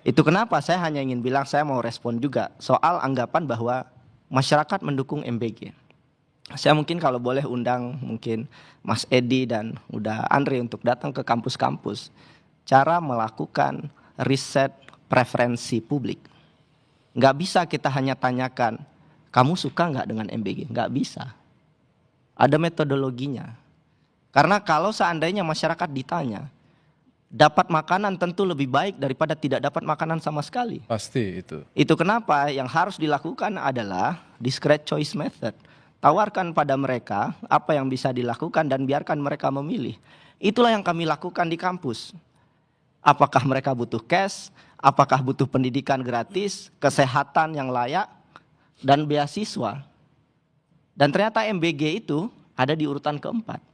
Itu kenapa saya hanya ingin bilang, saya mau respon juga soal anggapan bahwa masyarakat mendukung MBG. Saya mungkin kalau boleh undang mungkin Mas Edi dan udah Andre untuk datang ke kampus-kampus. Cara melakukan riset preferensi publik. Nggak bisa kita hanya tanyakan, kamu suka nggak dengan MBG? Nggak bisa. Ada metodologinya. Karena kalau seandainya masyarakat ditanya, dapat makanan tentu lebih baik daripada tidak dapat makanan sama sekali. Pasti itu. Itu kenapa yang harus dilakukan adalah discrete choice method. Tawarkan pada mereka apa yang bisa dilakukan dan biarkan mereka memilih. Itulah yang kami lakukan di kampus. Apakah mereka butuh cash, apakah butuh pendidikan gratis, kesehatan yang layak, dan beasiswa. Dan ternyata MBG itu ada di urutan keempat.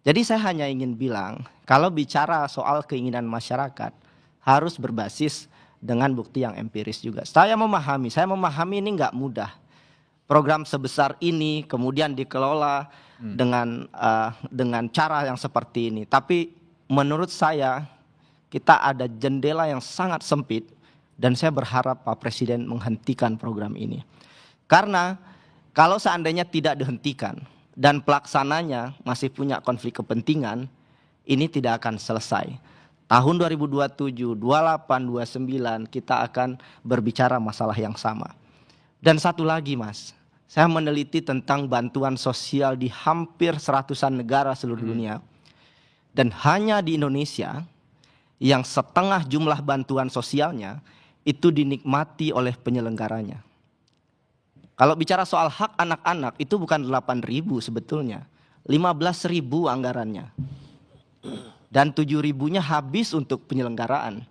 Jadi saya hanya ingin bilang, kalau bicara soal keinginan masyarakat, harus berbasis dengan bukti yang empiris juga. Saya memahami ini nggak mudah. Program sebesar ini kemudian dikelola dengan cara yang seperti ini. Tapi menurut saya kita ada jendela yang sangat sempit dan saya berharap Pak Presiden menghentikan program ini. Karena kalau seandainya tidak dihentikan dan pelaksananya masih punya konflik kepentingan, ini tidak akan selesai. Tahun 2027, 28, 29 kita akan berbicara masalah yang sama. Dan satu lagi Mas, saya meneliti tentang bantuan sosial di hampir 100-an negara seluruh dunia. Dan hanya di Indonesia yang setengah jumlah bantuan sosialnya itu dinikmati oleh penyelenggaranya. Kalau bicara soal hak anak-anak itu bukan 8.000 sebetulnya, 15.000 anggarannya. Dan 7.000-nya habis untuk penyelenggaraan.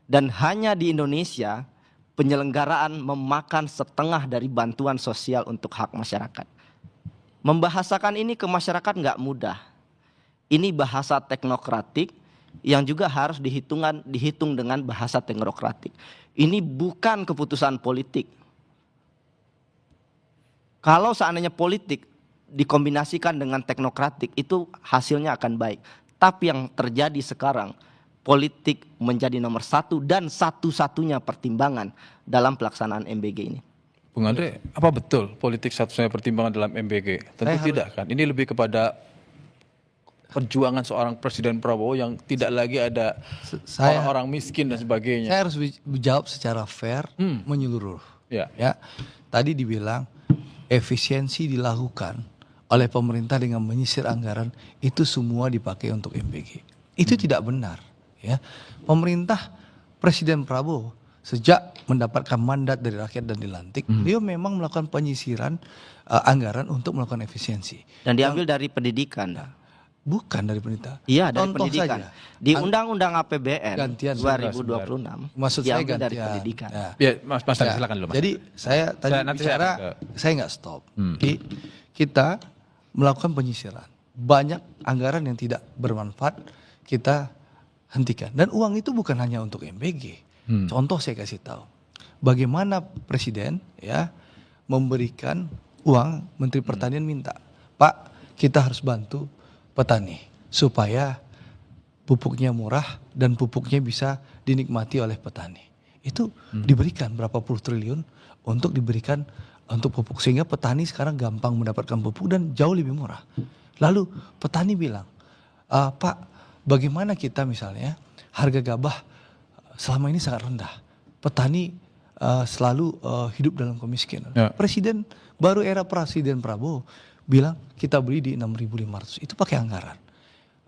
Dan hanya di Indonesia penyelenggaraan memakan setengah dari bantuan sosial untuk hak masyarakat. Membahasakan ini ke masyarakat nggak mudah. Ini bahasa teknokratik yang juga harus dihitung dengan bahasa teknokratik. Ini bukan keputusan politik. Kalau seandainya politik dikombinasikan dengan teknokratik itu hasilnya akan baik. Tapi yang terjadi sekarang, politik menjadi nomor satu dan satu-satunya pertimbangan dalam pelaksanaan MBG ini. Bung Andre, apa betul politik satu-satunya pertimbangan dalam MBG? Tentu tidak kan. Ini lebih kepada perjuangan seorang Presiden Prabowo yang tidak lagi ada orang-orang miskin dan sebagainya. Saya harus menjawab secara fair, menyeluruh. Ya. Tadi dibilang efisiensi dilakukan oleh pemerintah dengan menyisir anggaran itu semua dipakai untuk MBG. Itu tidak benar. Ya, pemerintah Presiden Prabowo sejak mendapatkan mandat dari rakyat dan dilantik, beliau memang melakukan penyisiran anggaran untuk melakukan efisiensi. Dan diambil dari pendidikan. Bukan dari pendidikan. Iya, dari Contoh pendidikan. saja. Di Undang-Undang APBN Gantian 2026. Maksud saya diambil gantian. dari pendidikan. Ya, Mas Tadi silakan dulu Mas. Jadi saya tadi bicara, saya nggak stop. Kita melakukan penyisiran. Banyak anggaran yang tidak bermanfaat kita hentikan. Dan uang itu bukan hanya untuk MBG. Contoh saya kasih tahu. Bagaimana Presiden ya memberikan uang, Menteri Pertanian minta, Pak kita harus bantu petani supaya pupuknya murah dan pupuknya bisa dinikmati oleh petani. Itu diberikan berapa puluh triliun untuk diberikan untuk pupuk sehingga petani sekarang gampang mendapatkan pupuk dan jauh lebih murah. Lalu petani bilang, Pak bagaimana kita misalnya harga gabah selama ini sangat rendah. Petani selalu hidup dalam kemiskinan. Ya. Presiden baru era Presiden Prabowo bilang kita beli di 6.500. Itu pakai anggaran.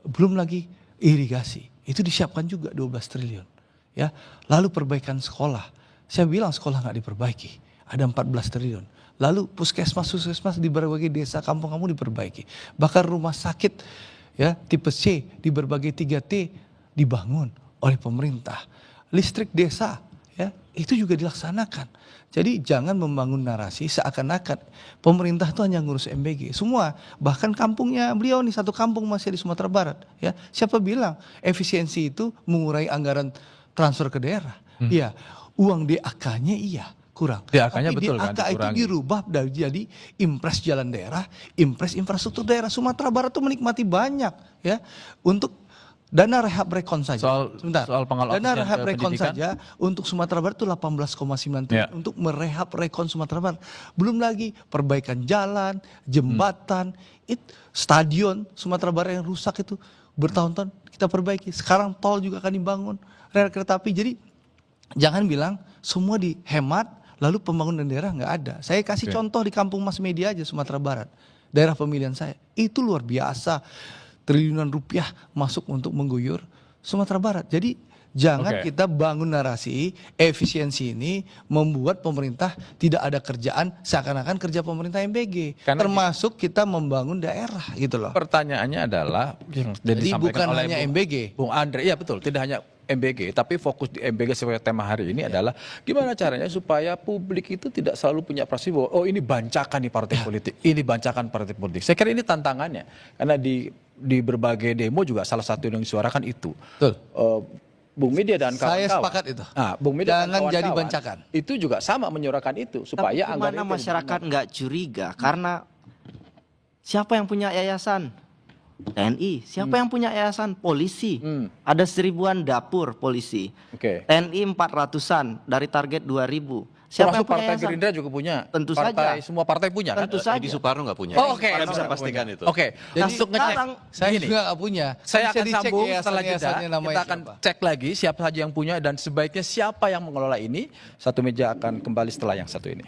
Belum lagi irigasi. Itu disiapkan juga 12 triliun. Ya. Lalu perbaikan sekolah. Saya bilang sekolah nggak diperbaiki. Ada 14 triliun. Lalu puskesmas di berbagai desa kampung kamu diperbaiki. Bahkan rumah sakit ya tipe C di berbagai 3T dibangun oleh pemerintah. Listrik desa ya itu juga dilaksanakan. Jadi jangan membangun narasi seakan-akan pemerintah itu hanya ngurus MBG. Semua, bahkan kampungnya beliau nih satu kampung masih di Sumatera Barat ya. Siapa bilang efisiensi itu mengurangi anggaran transfer ke daerah? Iya, uang DAK-nya iya kurang. DAK-nya betul kan? DAK itu dirubah dari jadi impres jalan daerah, impres infrastruktur daerah. Sumatera Barat itu menikmati banyak ya untuk Dana rehab rekon saja. Soal pengelolaan Dana rehab rekon pendidikan. saja untuk Sumatera Barat itu 18,9 triliun untuk merehab rekon Sumatera Barat. Belum lagi perbaikan jalan, jembatan, stadion Sumatera Barat yang rusak itu bertahun-tahun kita perbaiki. Sekarang tol juga akan dibangun, rel kereta api. Jadi jangan bilang semua dihemat lalu pembangunan daerah nggak ada. Saya kasih contoh di Kampung Mas Media aja Sumatera Barat. Daerah pemilihan saya itu luar biasa. Triliunan rupiah masuk untuk mengguyur Sumatera Barat. Jadi jangan kita bangun narasi efisiensi ini membuat pemerintah tidak ada kerjaan seakan-akan kerja pemerintah MBG. Karena termasuk kita membangun daerah gitu loh. Pertanyaannya adalah yang Jadi bukan hanya MBG. Bung Andre, iya betul, tidak hanya MBG, tapi fokus di MBG sebagai tema hari ini adalah gimana caranya supaya publik itu tidak selalu punya persepsi bahwa oh ini bancakan nih partai politik, ini bancakan partai politik. Saya kira ini tantangannya, karena di berbagai demo juga salah satu yang disuarakan itu. Betul. Bung Media dan kawan-kawan. Saya sepakat itu. Nah, Bung Media dan Jangan jadi kawan-kawan bancakan. itu juga sama menyuarakan itu supaya Tapi gimana masyarakat nggak curiga karena siapa yang punya yayasan? TNI. Siapa yang punya yayasan? Polisi. Ada 1000-an dapur polisi. TNI 400-an dari target 2000. Siapa yang punya Partai yayasan? Gerindra juga punya. Tentu saja. Semua partai punya Tentu kan? saja. Edi Suparno nggak punya. Oh, oke. Saya bisa pastikan itu. Oke. Jadi Langsung ngecek. sekarang Saya Gini. juga nggak punya. Saya Bisa akan dicek sambung setelah jeda. yayasan-yayasannya namanya Kita akan siapa. cek lagi siapa saja yang punya dan sebaiknya siapa yang mengelola ini. Satu meja akan kembali setelah yang satu ini.